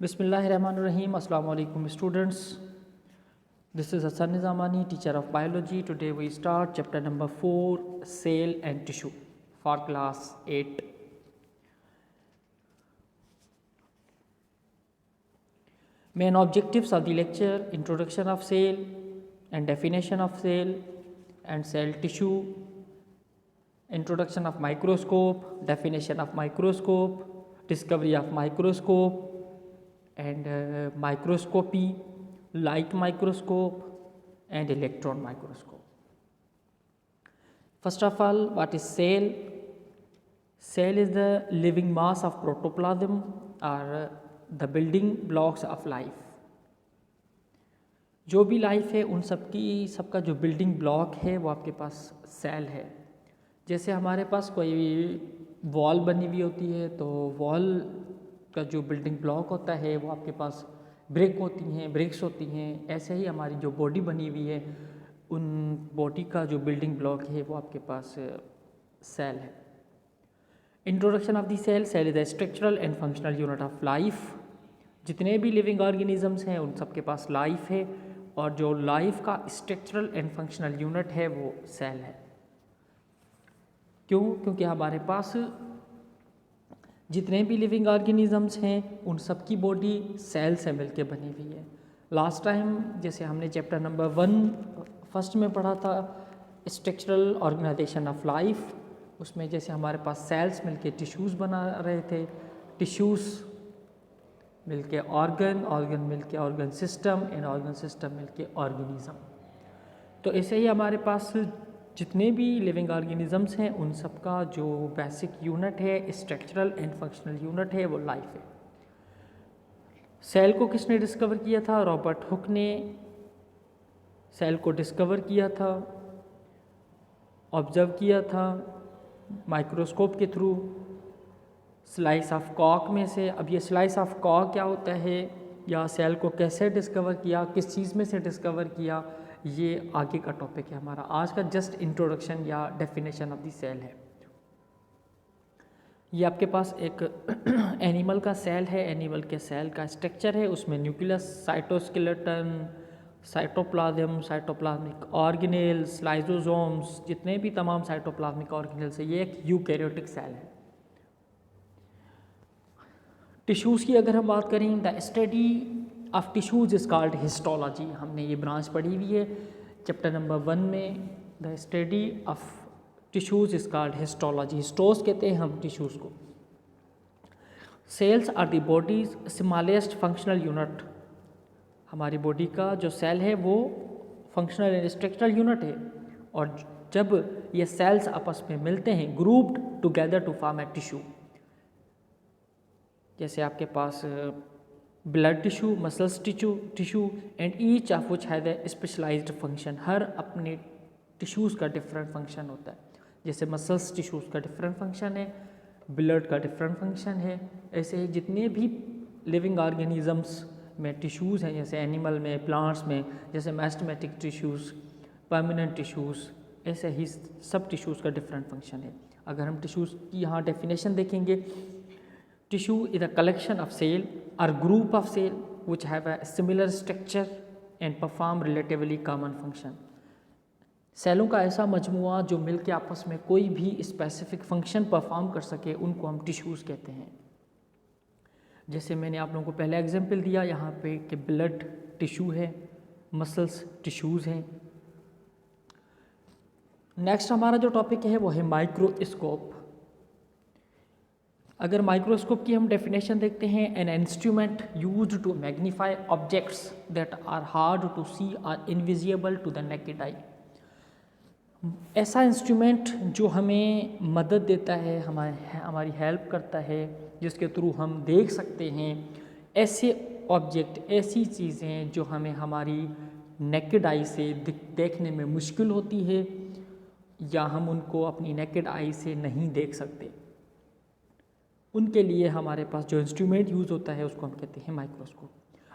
Bismillahirrahmanirrahim. Assalamu alaikum students. This is Hassan Nizamani, teacher of biology. Today we start chapter number 4, cell and tissue for class 8. Main objectives of the lecture: introduction of cell and definition of cell and cell tissue, introduction of microscope, definition of microscope, discovery of microscope and microscopy, light microscope and electron microscope. First of all, what is cell? Cell is the living mass of protoplasm or the building blocks of life. जो भी life है उन सबका जो building block है वो आपके पास सेल है। जैसे हमारे पास कोई वॉल बनी हुई होती है तो वॉल का जो बिल्डिंग ब्लॉक होता है वो आपके पास ब्रिक्स होती हैं। ऐसे ही हमारी जो बॉडी बनी हुई है उन बॉडी का जो बिल्डिंग ब्लॉक है वो आपके पास सेल है। Introduction of the cell is the structural and functional unit of life. जितने भी लिविंग ऑर्गेनिजम्स हैं उन सब के पास लाइफ है और जो लाइफ का स्ट्रक्चरल एंड फंक्शनल यूनिट है वो सेल है। क्यों? क्योंकि हमारे पास जितने भी लिविंग ऑर्गेनिजम्स हैं उन सब की बॉडी सेल से मिलके बनी हुई है। लास्ट टाइम जैसे हमने चैप्टर नंबर 1 फर्स्ट में पढ़ा था स्ट्रक्चरल ऑर्गेनाइजेशन ऑफ लाइफ, उसमें जैसे हमारे पास सेल्स मिलके टिश्यूज़ बना रहे थे, टिश्यूज़ मिलके ऑर्गन मिलके organ system and organ system मिलके ऑर्गेनिज्म। तो ऐसे ही हमारे पास जितने भी लिविंग ऑर्गेनिजम्स हैं उन सब का जो बेसिक यूनिट है, स्ट्रक्चरल एंड फंक्शनल यूनिट है, वो लाइफ है। सेल को किसने डिस्कवर किया था? रॉबर्ट हुक ने सेल को डिस्कवर किया था, ऑब्जर्व किया था माइक्रोस्कोप के थ्रू स्लाइस ऑफ कॉक में से। अब ये स्लाइस ऑफ कॉक क्या होता है या सेल को कैसे डिस्कवर किया, किस चीज़ में से डिस्कवर किया, ये आगे का टॉपिक है हमारा। आज का जस्ट इंट्रोडक्शन या डेफिनेशन ऑफ द सेल है। ये आपके पास एक एनिमल का सेल है। एनिमल के सेल का स्ट्रक्चर है, उसमें nucleus, cytoskeleton, cytoplasm, cytoplasmic organelles, lysosomes, जितने भी तमाम साइटोप्लाज्मिक ऑर्गेनेल्स है, ये एक यूकैरियोटिक सेल है। टिश्यूज़ की अगर हम बात करें, the study of tissues is called histology. हमने ये ब्रांच पढ़ी हुई है चैप्टर नंबर 1 में। The study of tissues is called histology. Histos कहते हैं हम टिश्यूज़ को। Cells are the body's smallest functional unit. हमारी बॉडी का जो सेल है वो फंक्शनल एंड स्ट्रक्चरल यूनिट है और जब ये सेल्स आपस में मिलते हैं grouped together to form a tissue. जैसे आपके पास blood tissue, muscles tissue and each of which has a specialised function. हर अपने टिश्यूज़ का डिफरेंट फंक्शन होता है। जैसे मसल्स टिश्यूज़ का डिफरेंट फंक्शन है, ब्लड का डिफरेंट फंक्शन है। ऐसे ही जितने भी लिविंग ऑर्गेनिजम्स में टिश्यूज़ हैं, जैसे एनिमल में, प्लांट्स में, जैसे मैस्टमेटिक टिश्यूज़, परमानेंट टिश्यूज़, ऐसे ही सब टिश्यूज़ का डिफरेंट फंक्शन है। अगर हम टिश्यूज़ की यहाँ डेफिनेशन देखेंगे, tissue is a collection of cell or group of cell which have a similar structure and perform relatively common function। सेलों का ऐसा मजमुआ जो मिलके आपस में कोई भी स्पेसिफिक फंक्शन परफॉर्म कर सके उनको हम टिश्यूज़ कहते हैं। जैसे मैंने आप लोगों को पहले एग्जांपल दिया यहाँ पे कि ब्लड टिश्यू है, मसल्स टिश्यूज़ हैं। नेक्स्ट हमारा जो टॉपिक है वो है माइक्रोस्कोप। अगर माइक्रोस्कोप की हम डेफिनेशन देखते हैं, an instrument used to magnify objects that are hard to see or invisible to the naked eye. ऐसा इंस्ट्रूमेंट जो हमें मदद देता है, हमारी हेल्प करता है, जिसके थ्रू हम देख सकते हैं ऐसे ऑब्जेक्ट, ऐसी चीज़ें जो हमें हमारी नेकेड आई से देखने में मुश्किल होती है या हम उनको अपनी नेकेड आई से नहीं देख सकते। उनके लिए हमारे पास जो इंस्ट्रूमेंट यूज़ होता है उसको हम कहते हैं माइक्रोस्कोप।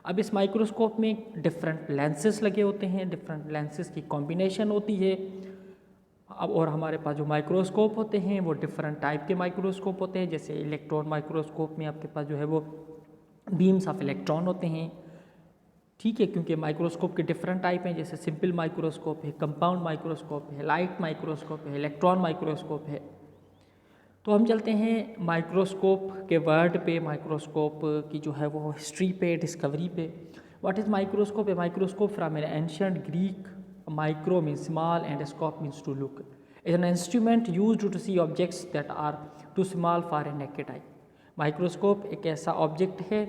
अब इस माइक्रोस्कोप में डिफरेंट लेंसेस लगे होते हैं, डिफरेंट लेंसेस की कॉम्बिनेशन होती है। अब और हमारे पास जो माइक्रोस्कोप होते हैं वो डिफरेंट टाइप के माइक्रोस्कोप होते हैं। जैसे इलेक्ट्रॉन माइक्रोस्कोप में आपके पास जो है वो बीम्स ऑफ इलेक्ट्रॉन होते हैं, ठीक है, क्योंकि माइक्रोस्कोप के डिफरेंट टाइप हैं, जैसे सिंपल माइक्रोस्कोप है, कंपाउंड माइक्रोस्कोप है, लाइट माइक्रोस्कोप है, इलेक्ट्रॉन माइक्रोस्कोप है। तो हम चलते हैं माइक्रोस्कोप के वर्ड पे, माइक्रोस्कोप की जो है वो हिस्ट्री पे, डिस्कवरी पे। What is microscope? A microscope from an ancient Greek, micro means small and scope means to look, is an instrument used to see objects that are too small for a naked eye. Microscope एक ऐसा object है,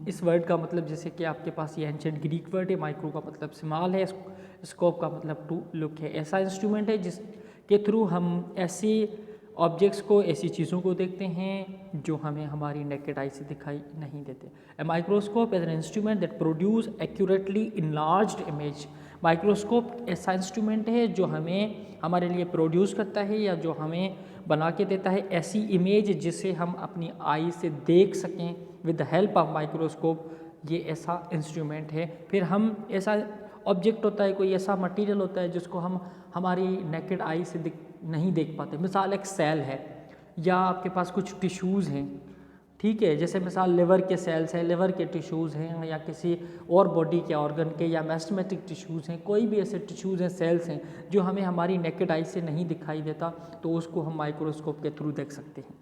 इस word का मतलब जैसे कि आपके पास ये एंशिएंट ग्रीक वर्ड है, माइक्रो का मतलब स्मॉल है, स्कोप का मतलब टू लुक है। ऐसा इंस्ट्रूमेंट है जिसके थ्रू हम ऐसे ऑब्जेक्ट्स को, ऐसी चीज़ों को देखते हैं जो हमें हमारी नेकेड आई से दिखाई नहीं देते। A microscope is an instrument that produce accurately enlarged image. Microscope ऐसा इंस्ट्रूमेंट है जो हमें हमारे लिए प्रोड्यूस करता है या जो हमें बना के देता है ऐसी इमेज जिसे हम अपनी आई से देख सकें with the help of microscope. ये ऐसा इंस्ट्रूमेंट है। फिर हम ऐसा ऑब्जेक्ट होता है, कोई ऐसा मटेरियल होता है जिसको हम हमारी नेकेड आई से नहीं देख पाते। मिसाल एक सेल है या आपके पास कुछ टिश्यूज़ हैं, ठीक है, जैसे मिसाल लिवर के सेल्स हैं, लिवर के टिश्यूज़ हैं, या किसी और बॉडी के ऑर्गन के, या मैस्टमेटिक टिश्यूज़ हैं, कोई भी ऐसे टिश्यूज़ हैं, सेल्स हैं जो हमें हमारी नेकेड आई से नहीं दिखाई देता, तो उसको हम माइक्रोस्कोप के थ्रू देख सकते हैं।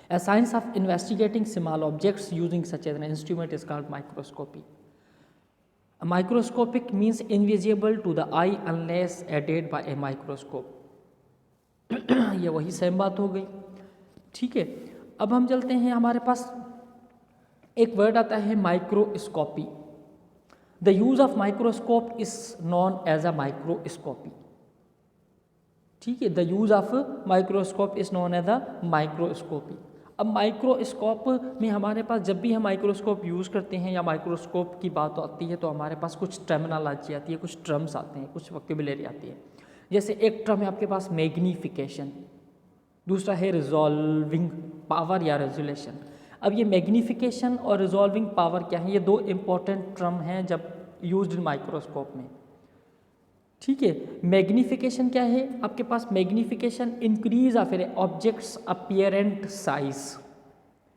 A science of investigating small objects using such an instrument is called microscopy. A microscopic means invisible to the eye unless aided by a microscope. ये वही सेम बात हो गई, ठीक है। अब हम चलते हैं, हमारे पास एक वर्ड आता है microscopy. The use of microscope is known as a microscopy, ठीक है। The use of microscope is known as a microscopy. अब माइक्रोस्कोप में हमारे पास, जब भी हम माइक्रोस्कोप यूज़ करते हैं या माइक्रोस्कोप की बात आती है, तो हमारे पास कुछ टर्मिनोलॉजी आती है, कुछ टर्म्स आते हैं, कुछ वोकैबुलरी आती है। जैसे एक टर्म है आपके पास मैग्नीफिकेशन, दूसरा है रिजॉल्विंग पावर या रेजोल्यूशन। अब ये मैग्नीफिकेशन और रिजॉल्विंग पावर क्या है? ये दो इम्पॉर्टेंट टर्म हैं जब यूज्ड इन माइक्रोस्कोप में, ठीक है। मैग्नीफिकेशन क्या है आपके पास? Magnification increase of a objects apparent size,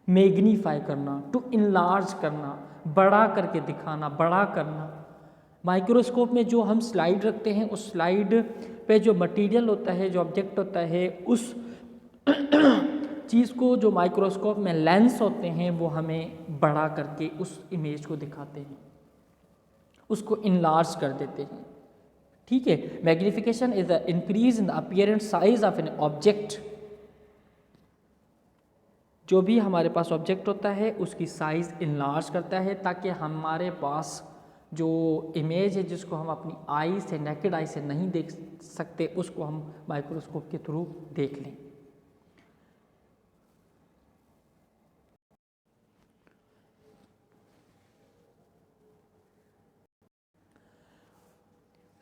magnify करना, टू इनलार्ज करना, बड़ा करके दिखाना, बड़ा करना। माइक्रोस्कोप में जो हम स्लाइड रखते हैं, उस स्लाइड पे जो मटेरियल होता है, जो ऑब्जेक्ट होता है, उस चीज़ को जो माइक्रोस्कोप में लेंस होते हैं वो हमें बड़ा करके उस इमेज को दिखाते हैं, उसको इनलार्ज कर देते हैं, ठीक है। Magnification is the increase in the appearance size of an object. जो भी हमारे पास ऑब्जेक्ट होता है उसकी साइज इनलार्ज करता है, ताकि हमारे पास जो इमेज है जिसको हम अपनी आई से, नेकेड आई से नहीं देख सकते, उसको हम माइक्रोस्कोप के थ्रू देख लें।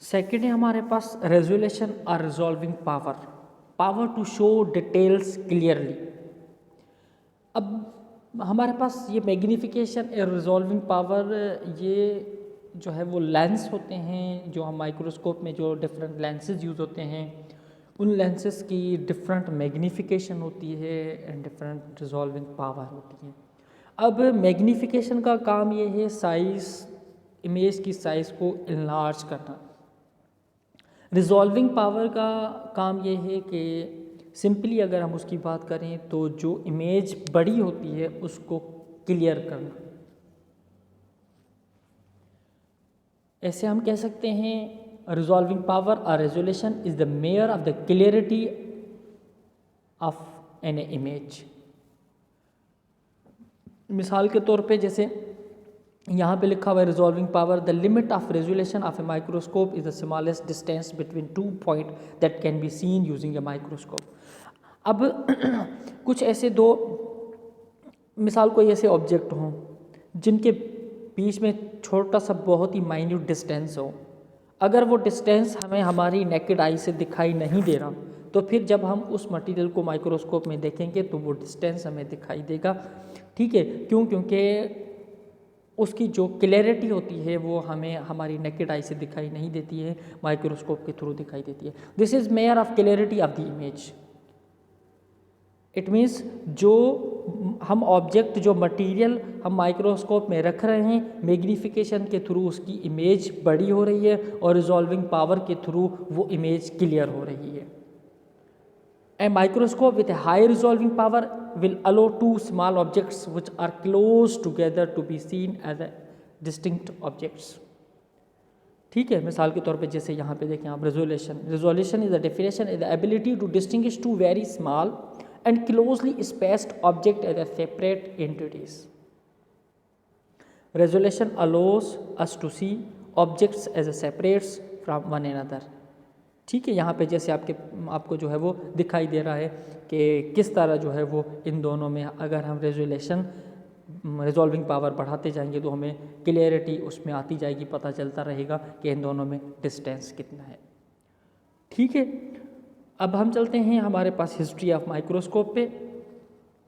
सेकेंड है हमारे पास रेजोल्यूशन और resolving power, power to show details clearly. अब हमारे पास ये मैग्नीफिकेशन और रिजॉल्विंग पावर, ये जो है वो लेंस होते हैं जो हम माइक्रोस्कोप में, जो डिफरेंट लेंसेज यूज़ होते हैं, उन लेंसेज की डिफरेंट मैग्नीफिकेशन होती है एंड डिफरेंट रिजॉल्विंग पावर होती है। अब मैग्नीफिकेशन का काम ये है साइज़, इमेज की साइज़ को इनलार्ज करना। रिजॉल्विंग पावर का काम ये है कि सिंपली अगर हम उसकी बात करें तो जो इमेज बड़ी होती है उसको क्लियर करना। ऐसे हम कह सकते हैं रिजॉल्विंग पावर और resolution is the mayor of the clarity of an image. मिसाल के तौर पे जैसे यहाँ पे लिखा हुआ है resolving power, the limit of resolution of a microscope is the smallest distance between 2 point that can be seen using a microscope. अब कुछ ऐसे दो मिसाल, कोई ऐसे ऑब्जेक्ट हों जिनके बीच में छोटा सा बहुत ही माइन्यूट डिस्टेंस हो, अगर वो डिस्टेंस हमें हमारी नेकेड आई से दिखाई नहीं दे रहा, तो फिर जब हम उस मटेरियल को माइक्रोस्कोप में देखेंगे तो वो डिस्टेंस हमें दिखाई देगा, ठीक है। क्यों? क्योंकि उसकी जो क्लैरिटी होती है वो हमें हमारी नेकेड आई से दिखाई नहीं देती है, माइक्रोस्कोप के थ्रू दिखाई देती है। This is mayor of clarity of the image. It means जो हम ऑब्जेक्ट जो मटेरियल हम माइक्रोस्कोप में रख रहे हैं, मैग्नीफिकेशन के थ्रू उसकी इमेज बड़ी हो रही है और रिजॉल्विंग पावर के थ्रू वो इमेज क्लियर हो रही है। A microscope with a high resolving power will allow two small objects which are close together to be seen as a distinct objects। ठीक है, मिसाल के तौर पे जैसे यहाँ पे देखें आप, resolution is the definition is the ability to distinguish two very small and closely spaced object as a separate entities. Resolution allows us to see objects as a separates from one another. ठीक है, यहाँ पे जैसे आपको जो है वो दिखाई दे रहा है कि किस तरह जो है वो इन दोनों में अगर हम रिजॉल्विंग पावर बढ़ाते जाएंगे तो हमें क्लियरिटी उसमें आती जाएगी, पता चलता रहेगा कि इन दोनों में डिस्टेंस कितना है। ठीक है, अब हम चलते हैं हमारे पास हिस्ट्री ऑफ माइक्रोस्कोप पे।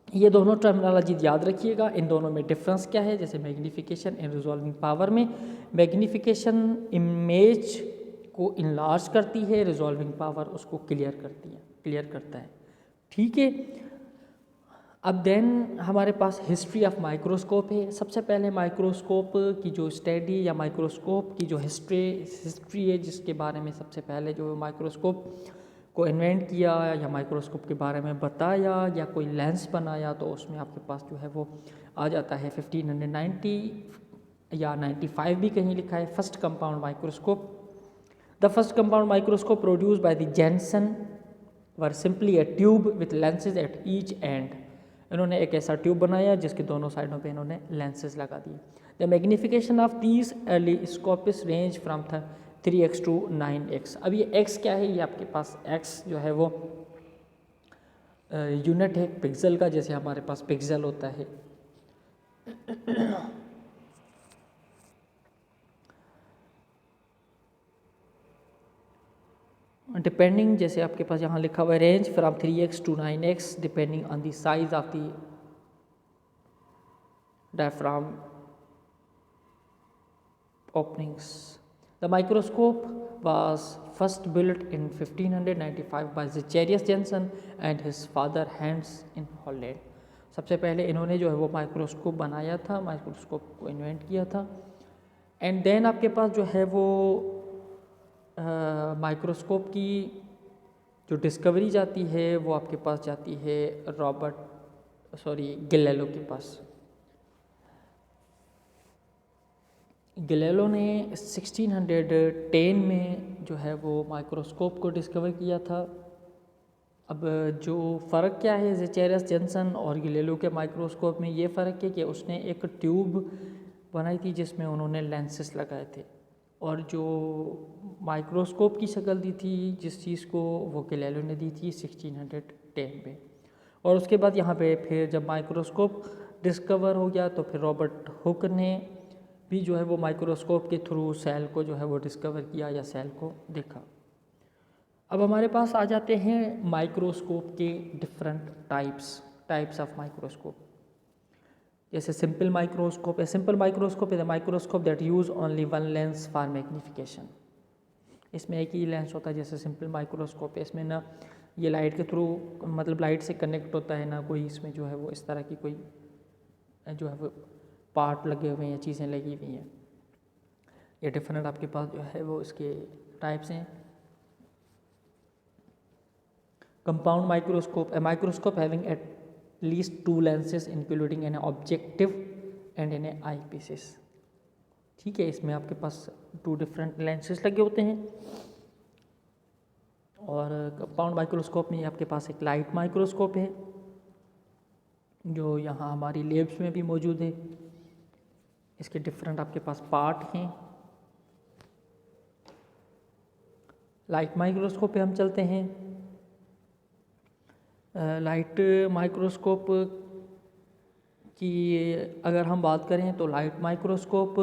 ये दोनों टर्मिनोलॉजी याद रखिएगा, इन दोनों में डिफरेंस क्या है। जैसे मैग्नीफिकेशन एंड रिजॉल्विंग पावर में मैग्नीफिकेशन इमेज को इनलार्ज करती है, रिजॉल्विंग पावर उसको क्लियर करता है। ठीक है, अब देन हमारे पास हिस्ट्री ऑफ माइक्रोस्कोप है। सबसे पहले माइक्रोस्कोप की जो स्टडी या माइक्रोस्कोप की जो हिस्ट्री है, जिसके बारे में सबसे पहले जो माइक्रोस्कोप को इन्वेंट किया या माइक्रोस्कोप के बारे में बताया या कोई लेंस बनाया, तो उसमें आपके पास जो है वो आ जाता है 1590 या 95 भी कहीं लिखा है। First compound microscope, the first compound microscope produced by the Jansen were simply a tube with lenses at each end. इन्होंने एक ऐसा ट्यूब बनाया जिसके दोनों साइडों पे इन्होंने लेंसेज लगा दिए। The magnification of these early scopes range from 3x to 9x। अब ये x क्या है, ये आपके पास x जो है वो यूनिट है पिक्सल का, जैसे हमारे पास पिक्सल होता है। डिपेंडिंग, जैसे आपके पास यहाँ लिखा हुआ है range from 3x to 9x depending on the size of the diaphragm openings. The microscope was first built in 1595 by Zacharias Janssen and his father Hans in Holland। सबसे पहले इन्होंने जो है वो माइक्रोस्कोप बनाया था, माइक्रोस्कोप को इन्वेंट किया था। एंड देन आपके पास जो है वो माइक्रोस्कोप की जो डिस्कवरी जाती है वो आपके पास जाती है गैलीलियो के पास। गैलीलियो ने 1610 में जो है वो माइक्रोस्कोप को डिस्कवर किया था। अब जो फ़र्क क्या है ज़ेचेरियस जेनसन और गैलीलियो के माइक्रोस्कोप में, ये फ़र्क है कि उसने एक ट्यूब बनाई थी जिसमें उन्होंने लेंसेस लगाए थे, और जो माइक्रोस्कोप की शक्ल दी थी जिस चीज़ को, वो गैलीलियो ने दी थी 1610 में। और उसके बाद यहाँ पे फिर जब माइक्रोस्कोप डिस्कवर हो गया तो फिर रॉबर्ट हुक ने भी जो है वो माइक्रोस्कोप के थ्रू सेल को जो है वो डिस्कवर किया या सेल को देखा। अब हमारे पास आ जाते हैं माइक्रोस्कोप के डिफरेंट टाइप्स ऑफ माइक्रोस्कोप। जैसे सिंपल माइक्रोस्कोप है। Simple microscope is a microscope that use only one lens for magnification. इसमें एक ही लेंस होता है। जैसे सिंपल माइक्रोस्कोप है, इसमें ना ये लाइट के थ्रू, मतलब लाइट से कनेक्ट होता है, ना कोई इसमें जो है वो इस तरह की कोई जो है वो पार्ट लगे हुए हैं, चीज़ें लगी हुई हैं। ये डिफरेंट आपके पास जो है वो इसके टाइप्स हैं। Compound microscope, a microscope having at least 2 lenses including an objective and an eye pieces. ठीक है, इसमें आपके पास 2 डिफरेंट लेंसेज लगे होते हैं। और कंपाउंड माइक्रोस्कोप में आपके पास एक लाइट माइक्रोस्कोप है जो यहाँ हमारी लैब्स में भी मौजूद है। इसके डिफरेंट आपके पास पार्ट हैं। लाइट माइक्रोस्कोप पे हम चलते हैं। लाइट माइक्रोस्कोप की अगर हम बात करें तो लाइट माइक्रोस्कोप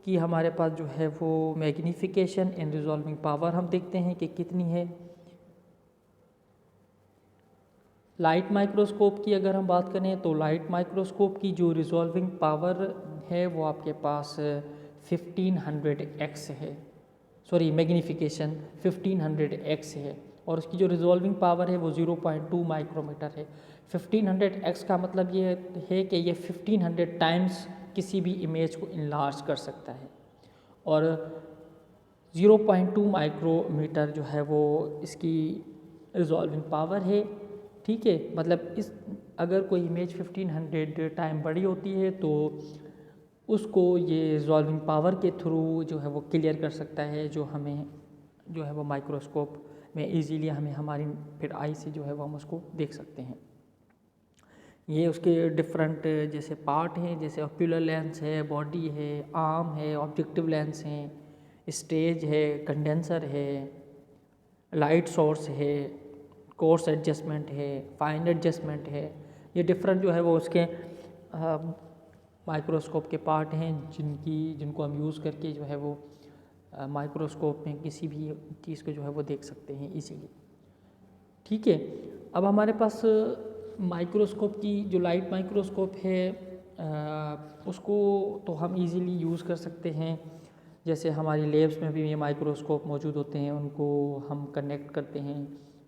की हमारे पास जो है वो मैग्नीफिकेशन एंड रिजॉल्विंग पावर हम देखते हैं कि कितनी है। लाइट माइक्रोस्कोप की अगर हम बात करें तो लाइट माइक्रोस्कोप की जो रिजॉल्विंग पावर है वो आपके पास 1500x है। सॉरी, मैग्नीफिकेशन 1500x है और उसकी जो रिजॉल्विंग पावर है वो 0.2 माइक्रोमीटर है। 1500x का मतलब ये है कि ये 1500 टाइम्स किसी भी इमेज को इनलार्ज कर सकता है। और 0.2 माइक्रोमीटर जो है वो इसकी रिजॉल्विंग पावर है। ठीक है, मतलब इस अगर कोई इमेज 1500 टाइम बड़ी होती है तो उसको ये रिजॉल्विंग पावर के थ्रू जो है वो क्लियर कर सकता है, जो हमें जो है वो माइक्रोस्कोप में इजीली हमें हमारी फिर आई से जो है वो हम उसको देख सकते हैं। ये उसके डिफरेंट जैसे पार्ट हैं, जैसे ऑक्यूलर लेंस है, बॉडी है, आर्म है, ऑब्जेक्टिव लेंस हैं, स्टेज है, कंडेंसर है, लाइट सोर्स है, कोर्स एडजस्टमेंट है, फाइन एडजस्टमेंट है। ये डिफरेंट जो है वो उसके माइक्रोस्कोप के पार्ट हैं जिनको हम यूज़ करके जो है वो माइक्रोस्कोप में किसी भी चीज़ को जो है वो देख सकते हैं इजीली। ठीक है, अब हमारे पास माइक्रोस्कोप की जो लाइट माइक्रोस्कोप है उसको तो हम इजीली यूज़ कर सकते हैं। जैसे हमारी लैब्स में भी ये माइक्रोस्कोप मौजूद होते हैं, उनको हम कनेक्ट करते हैं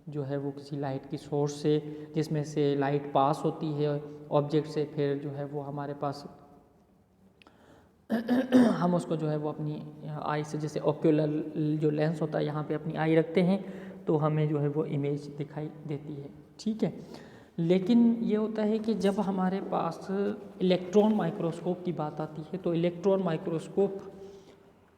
जो है वो किसी लाइट की सोर्स से, जिसमें से लाइट पास होती है ऑब्जेक्ट से, फिर जो है वो हमारे पास हम उसको जो है वो अपनी आई से, जैसे ऑक्यूलर जो लेंस होता है यहाँ पे अपनी आई रखते हैं तो हमें जो है वो इमेज दिखाई देती है। ठीक है, लेकिन ये होता है कि जब हमारे पास इलेक्ट्रॉन माइक्रोस्कोप की बात आती है तो electron microscope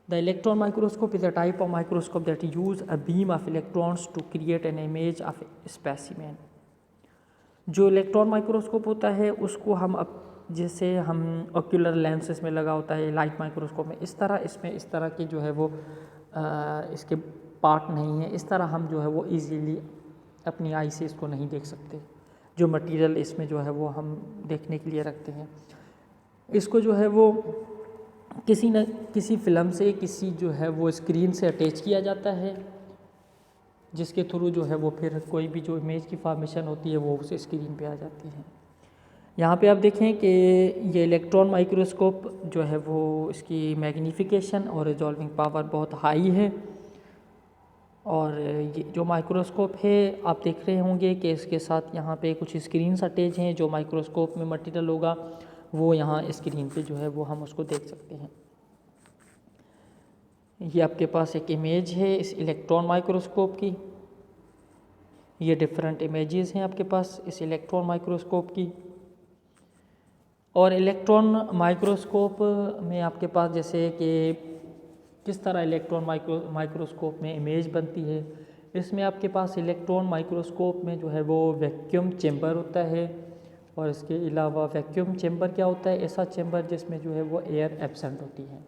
the electron microscope is a type of microscope that use a beam of electrons to create an image of specimen. जो इलेक्ट्रॉन माइक्रोस्कोप होता है उसको हम जैसे हम ऑक्यूलर लेंसेस में लगा होता है लाइट माइक्रोस्कोप में, इस तरह की जो है वो इसके पार्ट नहीं है। इस तरह हम जो है वो इजीली अपनी आई से इसको नहीं देख सकते। जो मटेरियल इसमें जो है वो हम देखने के लिए रखते हैं, इसको जो है वो किसी न किसी फिल्म से, किसी जो है वो स्क्रीन से अटैच किया जाता है, जिसके थ्रू जो है वो फिर कोई भी जो इमेज की फॉर्मेशन होती है वो उस स्क्रीन पे आ जाती है। यहाँ पे आप देखें कि ये इलेक्ट्रॉन माइक्रोस्कोप जो है वो इसकी मैग्नीफिकेशन और रिजॉल्विंग पावर बहुत हाई है। और ये जो माइक्रोस्कोप है आप देख रहे होंगे कि इसके साथ यहाँ पे कुछ स्क्रीन अटैच हैं। जो माइक्रोस्कोप में मटेरियल होगा वो यहाँ स्क्रीन पे जो है वो हम उसको देख सकते हैं। ये आपके पास एक इमेज है इस इलेक्ट्रॉन माइक्रोस्कोप की। ये डिफरेंट इमेजेस हैं आपके पास इस इलेक्ट्रॉन माइक्रोस्कोप की। और इलेक्ट्रॉन माइक्रोस्कोप में आपके पास जैसे कि किस तरह इलेक्ट्रॉन माइक्रोस्कोप में इमेज बनती है, इसमें आपके पास इलेक्ट्रॉन माइक्रोस्कोप में जो है वो वैक्यूम चेम्बर होता है। और इसके अलावा वैक्यूम चेम्बर क्या होता है? ऐसा चेम्बर जिसमें जो है वो एयर एब्सेंट होती है।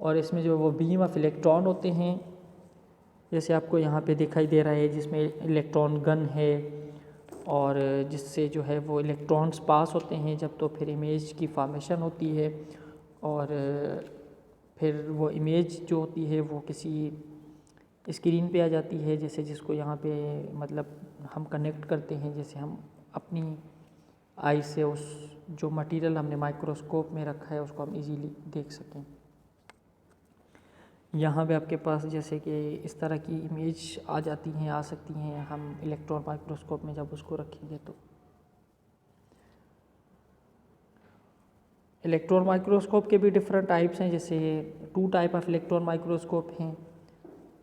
और इसमें जो वो बीम ऑफ इलेक्ट्रॉन होते हैं, जैसे आपको यहाँ पे दिखाई दे रहा है, जिसमें इलेक्ट्रॉन गन है और जिससे जो है वो इलेक्ट्रॉन्स पास होते हैं जब, तो फिर इमेज की फॉर्मेशन होती है। और फिर वो इमेज जो होती है वो किसी स्क्रीन पे आ जाती है, जैसे जिसको यहाँ पे मतलब हम कनेक्ट करते हैं, जैसे हम अपनी आई से उस जो मटेरियल हमने माइक्रोस्कोप में रखा है उसको हम इजीली देख सकें। यहाँ पे आपके पास जैसे कि इस तरह की इमेज आ जाती हैं, आ सकती हैं हम इलेक्ट्रॉन माइक्रोस्कोप में जब उसको रखेंगे तो। इलेक्ट्रॉन माइक्रोस्कोप के भी डिफरेंट टाइप्स हैं, जैसे 2 टाइप ऑफ इलेक्ट्रॉन माइक्रोस्कोप हैं।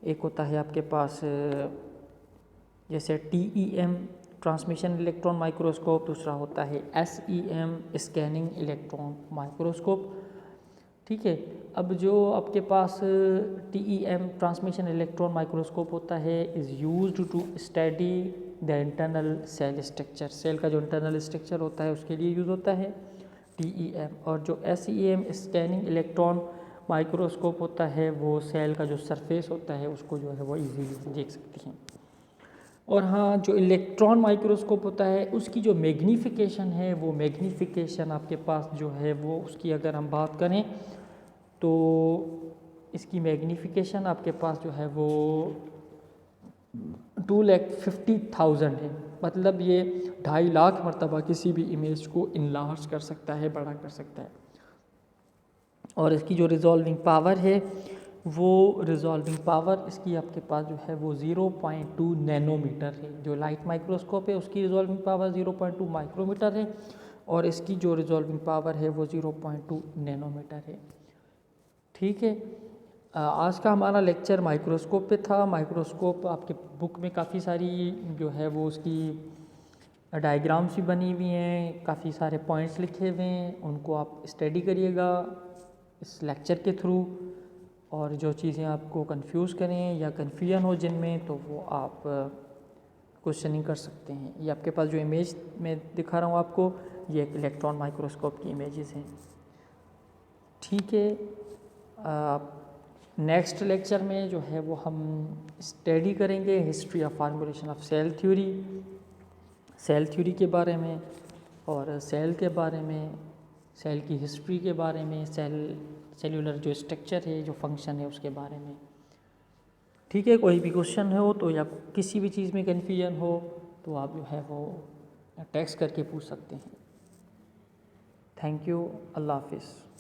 एक होता है आपके पास जैसे TEM ट्रांसमिशन इलेक्ट्रॉन माइक्रोस्कोप, दूसरा होता है SEM स्कैनिंग इलेक्ट्रॉन माइक्रोस्कोप। ठीक है, अब जो आपके पास TEM ट्रांसमिशन इलेक्ट्रॉन माइक्रोस्कोप होता है is used to study the internal cell structure. Cell का जो इंटरनल स्ट्रक्चर होता है उसके लिए यूज़ होता है TEM। और जो SEM स्कैनिंग इलेक्ट्रॉन माइक्रोस्कोप होता है वो सेल का जो सरफेस होता है उसको जो है वो इजीली देख सकते हैं। और हाँ, जो इलेक्ट्रॉन माइक्रोस्कोप होता है उसकी जो मैग्नीफिकेशन है, वो मैग्नीफिकेशन आपके पास जो है वो उसकी अगर हम बात करें तो इसकी मैग्नीफिकेशन आपके पास जो है वो 2,50,000 है। मतलब ये 2.5 लाख मरतबा किसी भी इमेज को इनलार्ज कर सकता है, बड़ा कर सकता है। और इसकी जो रिजॉल्विंग पावर है वो रिजॉल्विंग पावर इसकी आपके पास जो है वो 0.2 नैनोमीटर है। जो लाइट माइक्रोस्कोप है उसकी रिजॉल्विंग पावर 0.2 माइक्रोमीटर है और इसकी जो रिजॉल्विंग पावर है वो 0.2 नैनोमीटर है। ठीक है, आज का हमारा लेक्चर माइक्रोस्कोप पे था। माइक्रोस्कोप आपके बुक में काफ़ी सारी जो है वो उसकी डायग्राम्स भी बनी हुई हैं, काफ़ी सारे पॉइंट्स लिखे हुए हैं, उनको आप स्टडी करिएगा इस लेक्चर के थ्रू। और जो चीज़ें आपको कंफ्यूज करें या कन्फ्यूजन हो जिनमें, तो वो आप क्वेश्चनिंग कर सकते हैं। ये आपके पास जो इमेज मैं दिखा रहा हूँ आपको, ये एक इलेक्ट्रॉन माइक्रोस्कोप की इमेजेस हैं। ठीक है, नेक्स्ट लेक्चर में जो है वो हम स्टडी करेंगे history of formulation of cell theory के बारे में, और सेल के बारे में, सेल की हिस्ट्री के बारे में, सेल्यूलर जो स्ट्रक्चर है, जो फंक्शन है, उसके बारे में। ठीक है, कोई भी क्वेश्चन हो तो या किसी भी चीज़ में कन्फ्यूजन हो तो आप जो है वो टेक्स्ट करके पूछ सकते हैं। थैंक यू, अल्लाह हाफिज़।